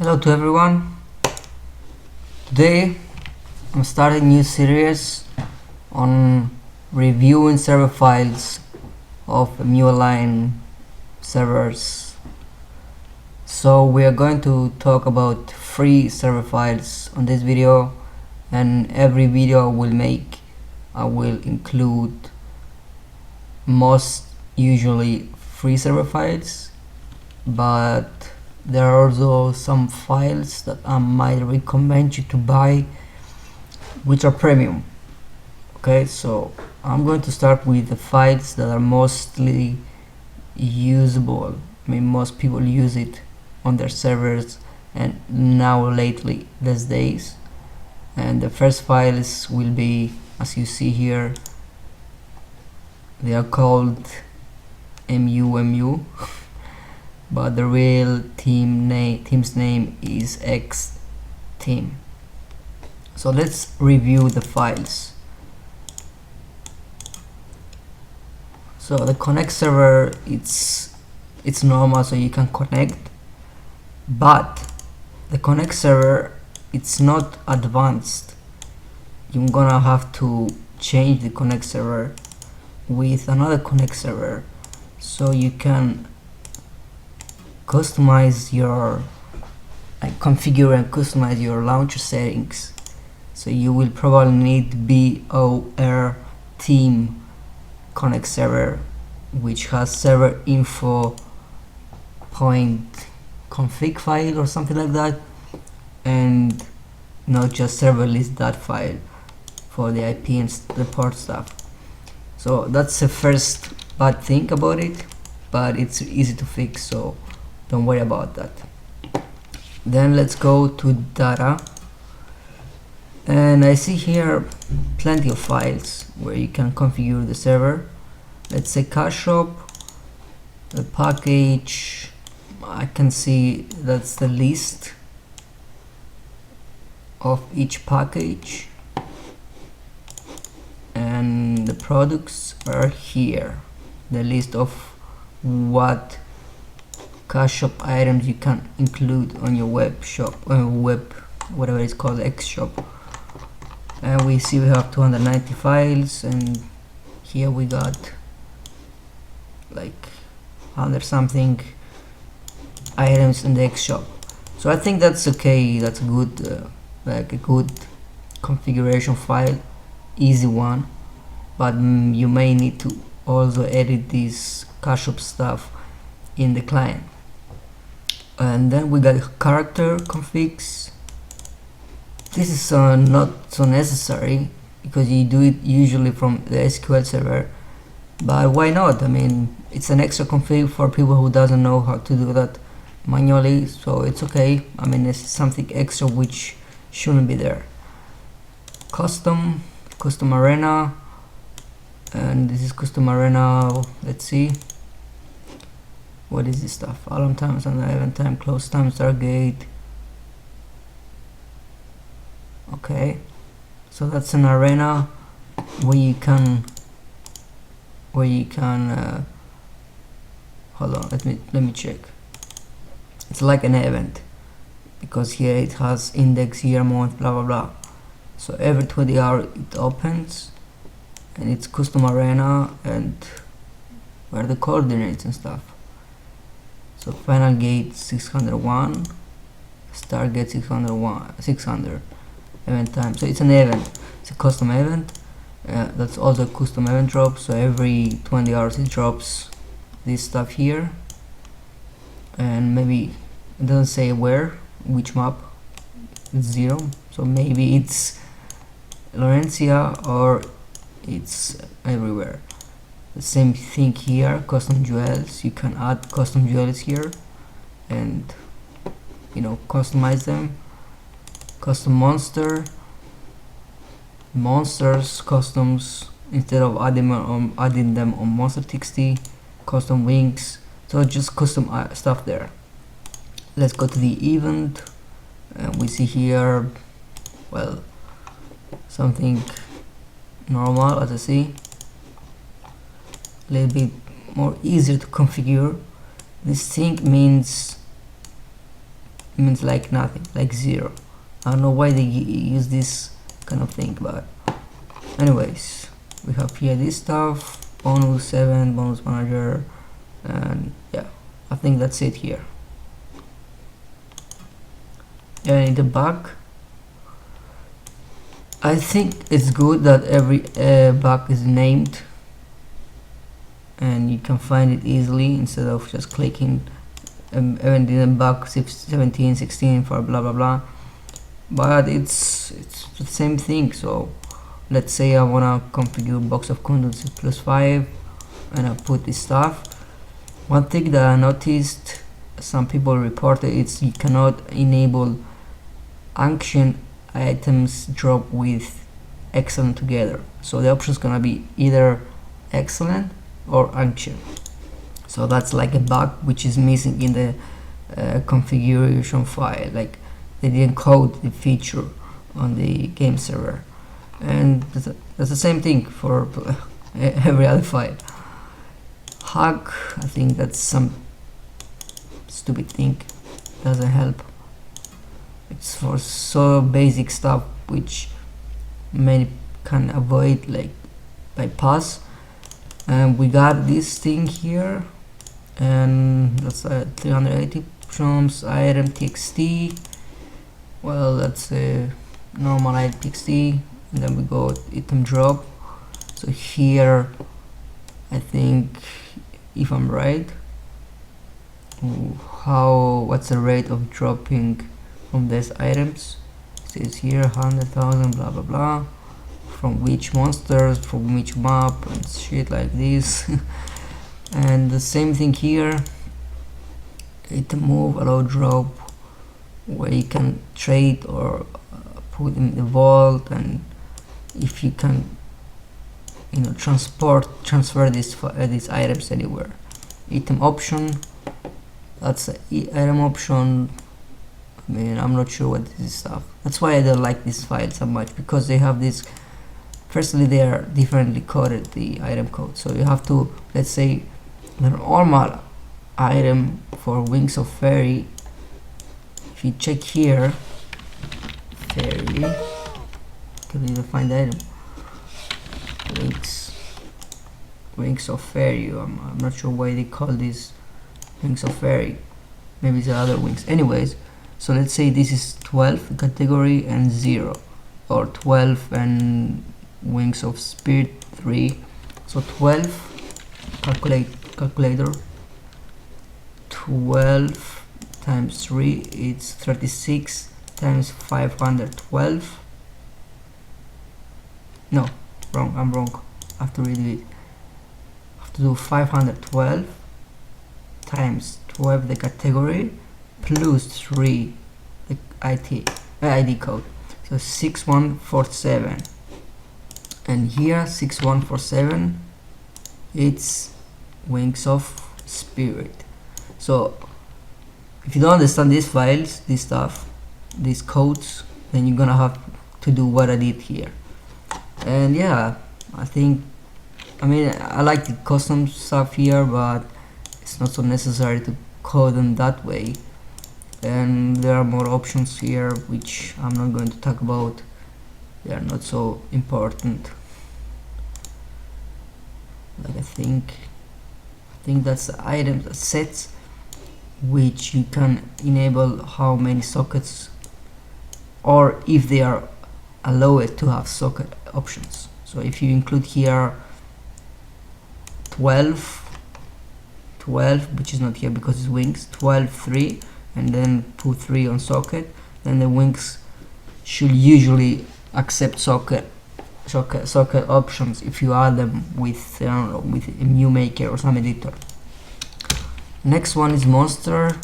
Hello to everyone. Today I'm starting a new series on reviewing server files of MuOnline servers. So we are going to talk about free server files on this video, and every video I will include most usually free server files, but there are also some files that I might recommend you to buy which are premium. Okay, so I'm going to start with the files that are mostly usable. I mean, most people use it on their servers, and now lately these days. And the first files will be, as you see here, they are called MuMu but the real team's name is XTeam. So let's review the files. So the connect server, it's normal, so you can connect, but the connect server, it's not advanced. You're gonna have to change the connect server with another connect server, so you can customize your configure and customize your launcher settings. So you will probably need BOR team connect server, which has server info point config file or something like that, and not just server list that file for the IP and the port stuff. So that's the first bad thing about it, but it's easy to fix, so don't worry about that. Then let's go to data, and I see here plenty of files where you can configure the server. Let's say cache shop, the package, I can see that's the list of each package, and the products are here, the list of what cache shop items you can include on your web shop, whatever it's called, X shop. And we see we have 290 files, and here we got like 100 something items in the X shop. So I think that's okay. That's good, like a good configuration file, easy one. But you may need to also edit this cache shop stuff in the client. And then we got character configs. This is not so necessary because you do it usually from the SQL server, but why not? I mean, it's an extra config for people who doesn't know how to do that manually, so it's okay. I mean, it's something extra which shouldn't be there. Custom arena, and this is custom arena. Let's see, what is this stuff? Alarm times and event time, close time, Stargate. Okay, so that's an arena where you can hold on, let me check. It's like an event because here it has index, year, month, blah blah blah. So every 20 hours it opens, and it's custom arena, and where are the coordinates and stuff. So final gate 601, start gate 600, event time. So it's an event, it's a custom event. That's also a custom event drop, so every 20 hours it drops this stuff here, and maybe it doesn't say which map. It's 0, so maybe it's Laurentia or it's everywhere. The same thing here, custom jewels. You can add custom jewels here and customize them. Custom monsters customs, instead of adding them on monster.txt. Custom wings, so just custom stuff there. Let's go to the event, and we see here, well, something normal as I see, a little bit more easier to configure. This thing means means like nothing, like 0. I don't know why they use this kind of thing, but anyways, we have here this stuff, bonus 7, bonus manager, and yeah, I think that's it here. And in the back, I think it's good that every bug is named and you can find it easily instead of just clicking even in bug 17, 16 for blah blah blah. But it's the same thing. So let's say I wanna configure box of condoms +5 and I put this stuff. One thing that I noticed some people reported is you cannot enable action items drop with excellent together. So the option is gonna be either excellent or action. So that's like a bug which is missing in the configuration file. Like they didn't code the feature on the game server, and that's the same thing for every other file. Hack, I think that's some stupid thing, doesn't help. It's for so basic stuff which many can avoid, like bypass. And we got this thing here, and that's 380 options, item txt. Well, that's a normal item txt, and then we go item drop. So here, I think, if I'm right, what's the rate of dropping from these items? It says here 100,000 blah blah blah, from which monsters, from which map, and shit like this. And the same thing here, item move, allow drop, where you can trade or put in the vault, and if you can, you know, transfer these items anywhere. Item option, that's the item option. I mean, I'm not sure what this stuff. That's why I don't like this file so much, because they have this. Firstly, they are differently coded, the item code. So you have to, let's say, the normal item for Wings of Fairy. If you check here, Fairy, can you find the item? Wings of Fairy. I'm not sure why they call this Wings of Fairy. Maybe it's the other wings. Anyways, so let's say this is 12 category and 0, or 12 and Wings of Spirit 3. So 12, calculator, 12 times 3, it's 36 times 512. No, wrong, I'm wrong. I have to redo it. I have to do 512 times 12 the category plus 3 the ID code. So 6147. And here 6147, it's Wings of Spirit. So if you don't understand these files, this stuff, these codes, then you're gonna have to do what I did here. And yeah, I mean I like the custom stuff here, but it's not so necessary to code them that way. And there are more options here which I'm not going to talk about. They are not so important. Like I think that's the items, the sets, which you can enable how many sockets, or if they are allowed to have socket options. So if you include here 12, which is not here because it's wings, 12 3, and then put 3 on socket, then the wings should usually accept socket options if you add them with, I don't know, with a Mu Maker or some editor. Next one is monster.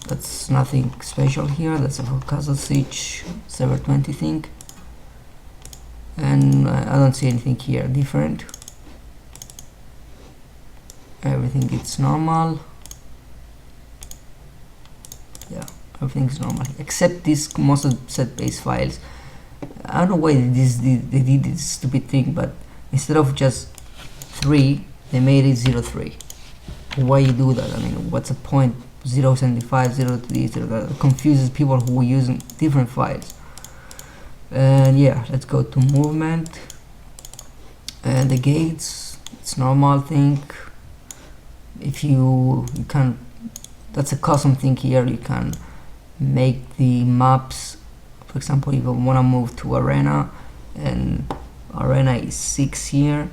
That's nothing special here. That's a Castle Siege Server 20 thing, and I don't see anything here different. Everything is normal. Yeah, everything's normal except these monster set base files. I don't know why they did this stupid thing, but instead of just 3, they made it 03. why you do that. I mean, what's the point? 0.75, 0.3, 0, that confuses people who are using different files. And yeah, let's go to movement and the gates. It's normal thing. If you can, that's a custom thing here. You can make the maps. For example, if you want to move to arena and arena is 6 here,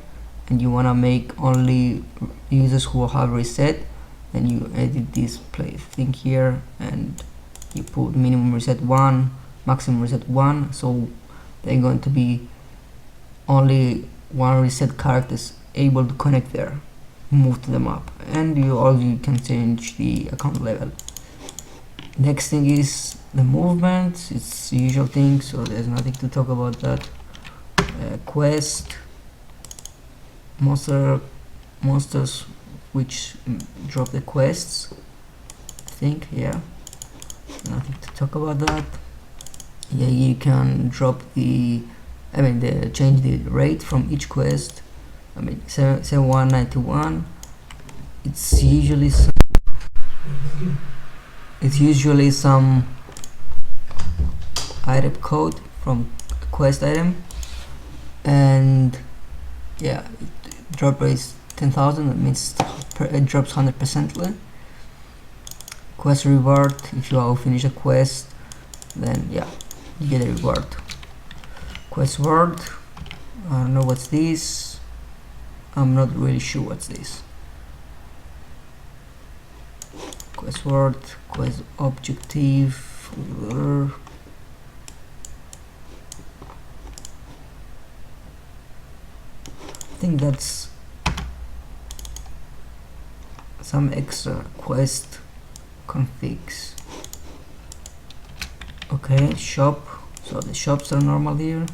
and you want to make only users who have reset, then you edit this place thing here and you put minimum reset 1, maximum reset 1, so they're going to be only one reset characters able to connect there, move to the map. And you can change the account level. Next thing is the movement. It's the usual thing, so there's nothing to talk about that. Quest, monsters which drop the quests, I think. Yeah, nothing to talk about that. Yeah, you can drop change the rate from each quest. I mean, 71921. It's usually some item code from a quest item, and yeah, drop rate is 10,000. That means it drops 100%. Quest reward: if you finish a quest, then yeah, you get a reward. Quest word, I don't know what's this. I'm not really sure what's this. Quest word, quest objective. I think that's some extra quest configs. Okay, shop. So the shops are normal here.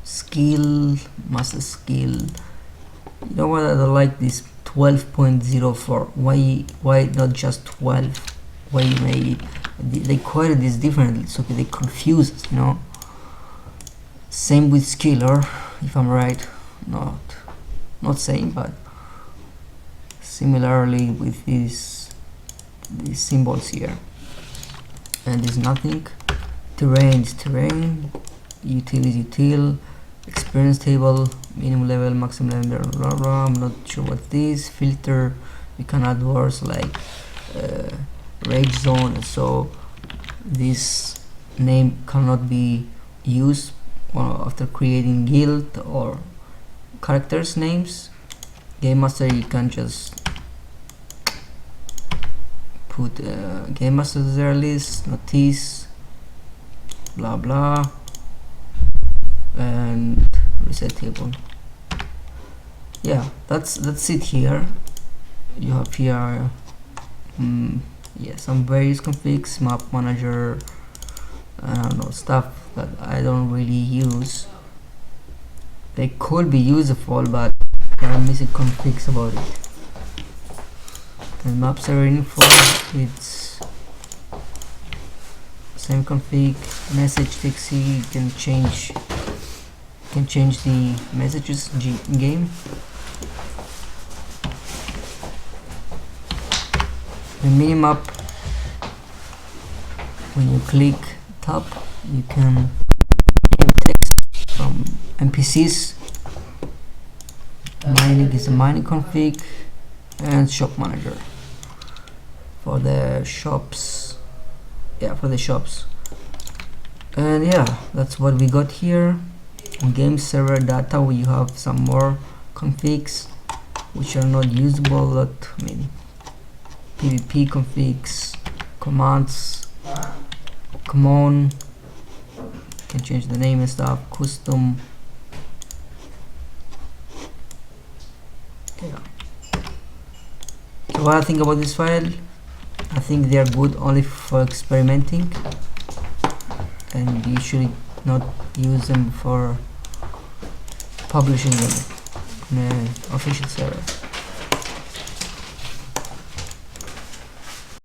Skill, master skill. You know what? I don't like this 12.04. Why not just 12? Why they quoted this differently, so they confuse us, you know. Same with skiller, if I'm right. Not same, but similarly with these symbols here. And there's nothing. Terrain is terrain. Util is util. Experience table, minimum level, maximum level, blah blah. I'm not sure what this. Filter, you can add words like rage zone, so this name cannot be used after creating guild or characters names. Game master, you can just put game master there list, notice, blah blah, and reset table. Yeah, that's it here. You have here yeah, some various configs, map manager, I don't know, stuff that I don't really use. They could be useful, but there are missing configs about it. And map server info, it's same config. Message txt, you can change the messages in game. The minimap, when you click tab, you can change text from NPCs. Mining is a mining config, and shop manager for the shops. Yeah, for the shops. And yeah, that's what we got here. On game server data, we have some more configs which are not usable. That I mean, PvP configs, commands, common, can change the name and stuff, custom. Yeah. So what I think about this file, I think they are good only for experimenting, and you should not use them for publishing them on an official server.